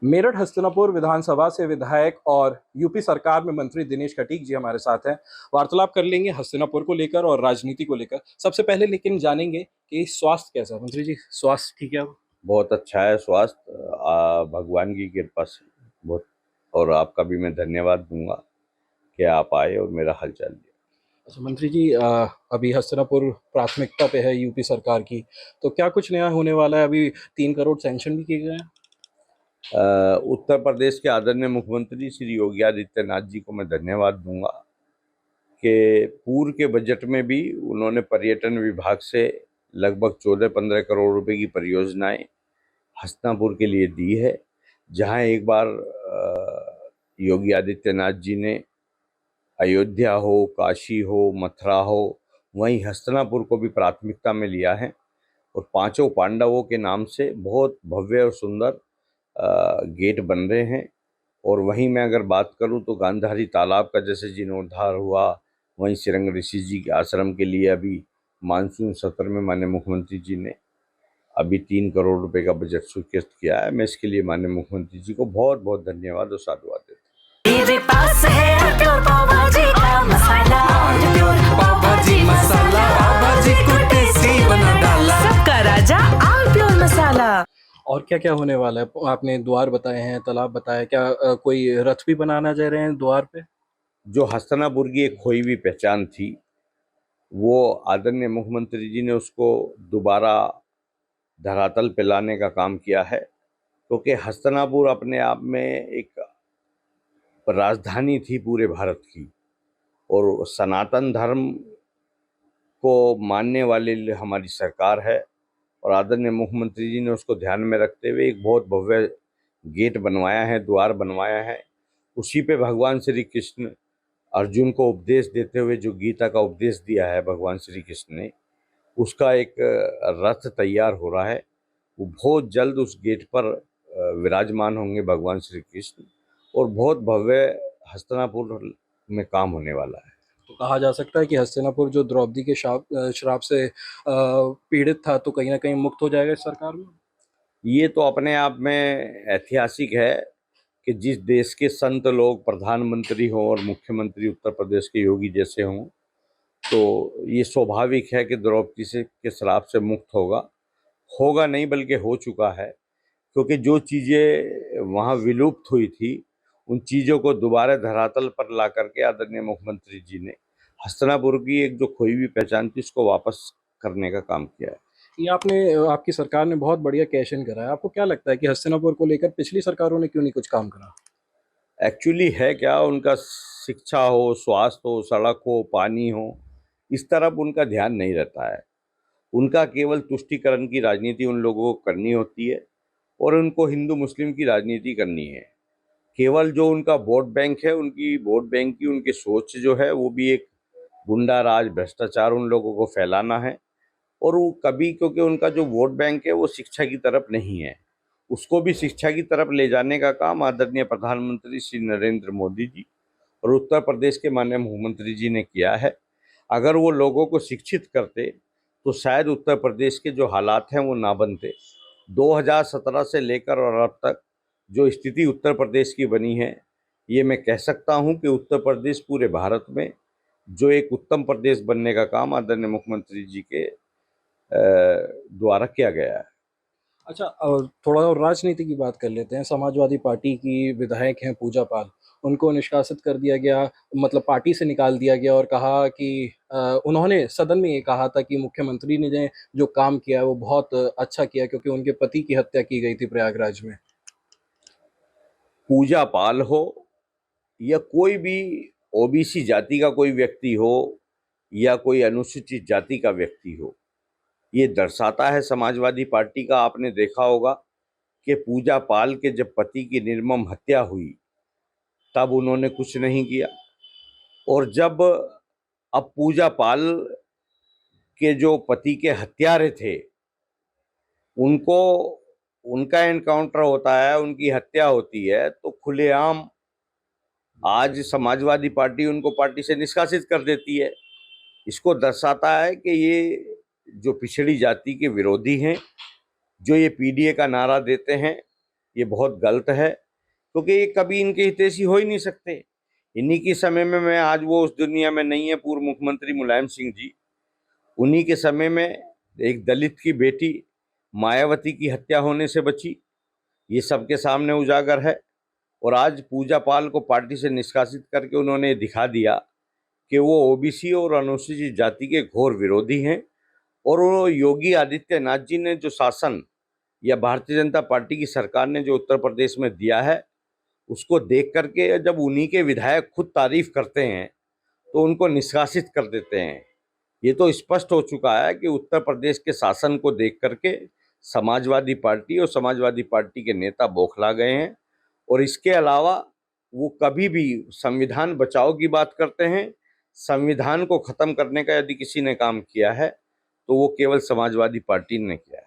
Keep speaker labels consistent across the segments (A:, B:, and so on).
A: मेरठ हस्तिनापुर विधानसभा से विधायक और यूपी सरकार में मंत्री दिनेश खटीक जी हमारे साथ हैं। वार्तालाप कर लेंगे हस्तिनापुर को लेकर और राजनीति को लेकर। सबसे पहले लेकिन जानेंगे कि स्वास्थ्य कैसा है मंत्री जी, स्वास्थ्य ठीक है अब?
B: बहुत अच्छा है स्वास्थ्य, भगवान की कृपा से बहुत। और आपका भी मैं धन्यवाद दूंगा कि आप आए और मेरा हालचाल लिया।
A: अच्छा मंत्री जी, अभी हस्तिनापुर प्राथमिकता पे है यूपी सरकार की, तो क्या कुछ नया होने वाला है? अभी 3 करोड़ सैंक्शन भी किए गए हैं।
B: उत्तर प्रदेश के आदरणीय मुख्यमंत्री श्री योगी आदित्यनाथ जी को मैं धन्यवाद दूंगा कि पूर्व के बजट में भी उन्होंने पर्यटन विभाग से लगभग 14-15 करोड़ रुपए की परियोजनाएं हस्तिनापुर के लिए दी है। जहां एक बार योगी आदित्यनाथ जी ने अयोध्या हो, काशी हो, मथुरा हो, वहीं हस्तिनापुर को भी प्राथमिकता में लिया है और पांचों पांडवों के नाम से बहुत भव्य और सुंदर गेट बन रहे हैं। और वहीं मैं अगर बात करूं तो गांधारी तालाब का जैसे जीर्णोद्धार हुआ, वहीं सिरंग ऋषि जी के आश्रम के लिए अभी मानसून सत्र में माननीय मुख्यमंत्री जी ने अभी 3 करोड़ रुपए का बजट स्वीकृत किया है। मैं इसके लिए माननीय मुख्यमंत्री जी को बहुत बहुत धन्यवाद और साधुवाद देता हूं।
C: मेरे पास है प्योर पाव भाजी का मसाला, प्योर पाव भाजी मसाला, पाव भाजी को टेस्टी बना डाला, सबका राजा आल प्योर मसाला।
A: और क्या क्या होने वाला है? आपने द्वार बताए हैं, तालाब बताया, क्या कोई रथ भी बनाना चाह रहे हैं द्वार पे?
B: जो हस्तिनापुर की एक खोई हुई पहचान थी, वो आदरणीय मुख्यमंत्री जी ने उसको दोबारा धरातल पे लाने का काम किया है, क्योंकि हस्तिनापुर अपने आप में एक राजधानी थी पूरे भारत की और सनातन धर्म को मानने वाले हमारी सरकार है। और आदरणीय मुख्यमंत्री जी ने उसको ध्यान में रखते हुए एक बहुत भव्य गेट बनवाया है, द्वार बनवाया है। उसी पे भगवान श्री कृष्ण अर्जुन को उपदेश देते हुए जो गीता का उपदेश दिया है भगवान श्री कृष्ण ने, उसका एक रथ तैयार हो रहा है। वो बहुत जल्द उस गेट पर विराजमान होंगे भगवान श्री कृष्ण और बहुत भव्य हस्तिनापुर में काम होने वाला है।
A: तो कहा जा सकता है कि हस्तिनापुर जो द्रौपदी के श्राप से पीड़ित था, तो कहीं ना कहीं मुक्त हो जाएगा इस सरकार में।
B: ये तो अपने आप में ऐतिहासिक है कि जिस देश के संत लोग प्रधानमंत्री हों और मुख्यमंत्री उत्तर प्रदेश के योगी जैसे हों, तो ये स्वाभाविक है कि द्रौपदी से के श्राप से मुक्त होगा। होगा नहीं बल्कि हो चुका है, क्योंकि जो चीज़ें वहाँ विलुप्त हुई थी उन चीज़ों को दोबारा धरातल पर ला करके आदरणीय मुख्यमंत्री जी ने हस्तिनापुर की एक जो खोई हुई पहचान थी उसको वापस करने का काम किया है।
A: ये आपकी सरकार ने बहुत बढ़िया कैश इन करा है। आपको क्या लगता है कि हस्तिनापुर को लेकर पिछली सरकारों ने क्यों नहीं कुछ काम करा?
B: एक्चुअली है क्या, उनका शिक्षा हो, स्वास्थ्य हो, सड़क हो, पानी हो, इस तरफ उनका ध्यान नहीं रहता है। उनका केवल तुष्टीकरण की राजनीति उन लोगों को करनी होती है और उनको हिंदू मुस्लिम की राजनीति करनी है। केवल जो उनका वोट बैंक है, उनकी वोट बैंक की उनकी सोच जो है वो भी एक गुंडा राज, भ्रष्टाचार उन लोगों को फैलाना है। और वो कभी, क्योंकि उनका जो वोट बैंक है वो शिक्षा की तरफ नहीं है, उसको भी शिक्षा की तरफ ले जाने का काम आदरणीय प्रधानमंत्री श्री नरेंद्र मोदी जी और उत्तर प्रदेश के माननीय मुख्यमंत्री जी ने किया है। अगर वो लोगों को शिक्षित करते तो शायद उत्तर प्रदेश के जो हालात हैं वो ना बनते। 2017 से लेकर और अब तक जो स्थिति उत्तर प्रदेश की बनी है, ये मैं कह सकता हूँ कि उत्तर प्रदेश पूरे भारत में जो एक उत्तम प्रदेश बनने का काम आदरणीय मुख्यमंत्री जी के द्वारा किया गया है।
A: अच्छा, और थोड़ा और राजनीति की बात कर लेते हैं। समाजवादी पार्टी की विधायक हैं पूजा पाल, उनको निष्कासित कर दिया गया, मतलब पार्टी से निकाल दिया गया और कहा कि उन्होंने सदन में ये कहा था कि मुख्यमंत्री ने जो काम किया है वो बहुत अच्छा किया, क्योंकि उनके पति की हत्या की गई थी प्रयागराज में।
B: पूजा पाल हो या कोई भी ओबीसी जाति का कोई व्यक्ति हो या कोई अनुसूचित जाति का व्यक्ति हो, ये दर्शाता है समाजवादी पार्टी का। आपने देखा होगा कि पूजा पाल के जब पति की निर्मम हत्या हुई तब उन्होंने कुछ नहीं किया, और जब अब पूजा पाल के जो पति के हत्यारे थे उनको, उनका एनकाउंटर होता है, उनकी हत्या होती है, तो खुलेआम आज समाजवादी पार्टी उनको पार्टी से निष्कासित कर देती है। इसको दर्शाता है कि ये जो पिछड़ी जाति के विरोधी हैं, जो ये पीडीए का नारा देते हैं, ये बहुत गलत है, क्योंकि ये कभी इनके हितैषी हो ही नहीं सकते। इन्हीं के समय में मैं आज वो उस दुनिया में नहीं है, पूर्व मुख्यमंत्री मुलायम सिंह जी, उन्हीं के समय में एक दलित की बेटी मायावती की हत्या होने से बची, ये सबके सामने उजागर है। और आज पूजा पाल को पार्टी से निष्कासित करके उन्होंने दिखा दिया कि वो ओबीसी और अनुसूचित जाति के घोर विरोधी हैं। और वो योगी आदित्यनाथ जी ने जो शासन या भारतीय जनता पार्टी की सरकार ने जो उत्तर प्रदेश में दिया है, उसको देख करके जब उन्हीं के विधायक खुद तारीफ करते हैं तो उनको निष्कासित कर देते हैं। ये तो स्पष्ट हो चुका है कि उत्तर प्रदेश के शासन को देख करके समाजवादी पार्टी और समाजवादी पार्टी के नेता बौखला गए हैं। और इसके अलावा वो कभी भी संविधान बचाओ की बात करते हैं। संविधान को खत्म करने का यदि किसी ने काम किया है तो वो केवल समाजवादी पार्टी ने किया है।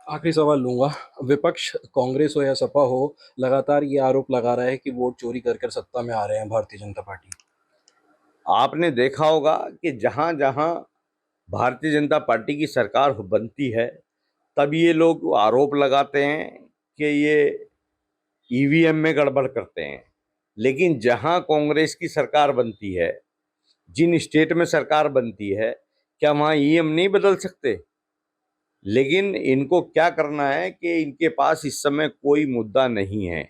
A: आखिरी सवाल लूंगा, विपक्ष कांग्रेस हो या सपा हो, लगातार ये आरोप लगा रहा है कि वोट चोरी कर कर सत्ता में आ रहे हैं भारतीय जनता पार्टी।
B: आपने देखा होगा कि जहां जहां भारतीय जनता पार्टी की सरकार बनती है तब ये लोग आरोप लगाते हैं कि ये ईवीएम में गड़बड़ करते हैं, लेकिन जहां कांग्रेस की सरकार बनती है, जिन स्टेट में सरकार बनती है, क्या वहां ईवीएम नहीं बदल सकते? लेकिन इनको क्या करना है कि इनके पास इस समय कोई मुद्दा नहीं है,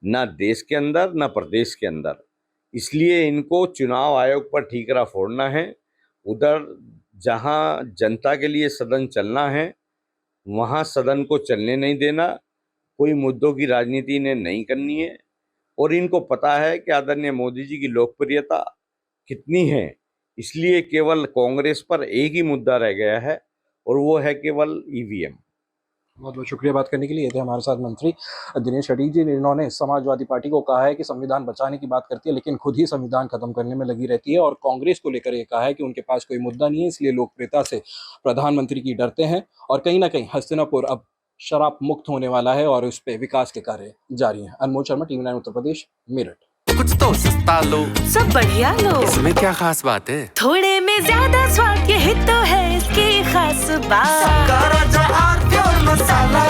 B: ना देश के अंदर ना प्रदेश के अंदर, इसलिए इनको चुनाव आयोग पर ठीकरा फोड़ना है। उधर जहां जनता के लिए सदन चलना है वहां सदन को चलने नहीं देना, कोई मुद्दों की राजनीति इन्हें नहीं करनी है। और इनको पता है कि आदरणीय मोदी जी की लोकप्रियता कितनी है, इसलिए केवल कांग्रेस पर एक ही मुद्दा रह गया है और वो है केवल ईवीएम।
A: बहुत बहुत शुक्रिया बात करने के लिए। ये थे हमारे साथ मंत्री दिनेश शरीफ जी। इन्होंने समाजवादी पार्टी को कहा है कि संविधान बचाने की बात करती है लेकिन खुद ही संविधान खत्म करने में लगी रहती है, और कांग्रेस को लेकर ये कहा है कि उनके पास कोई मुद्दा नहीं है, इसलिए लोकप्रियता से प्रधानमंत्री की डरते हैं। और कहीं ना कहीं हस्तिनापुर अब शराब मुक्त होने वाला है और उस पर विकास के कार्य जारी हैं। अनमोल शर्मा, टीवी 9 उत्तर प्रदेश, मेरठ।
D: कुछ तो सस्ता लो,
C: सब बढ़िया लो,
D: इसमें क्या खास बात है?
C: थोड़े में ज्यादा स्वाद, यही तो है इसकी खास बात।
D: राजा आर प्योर मसाला।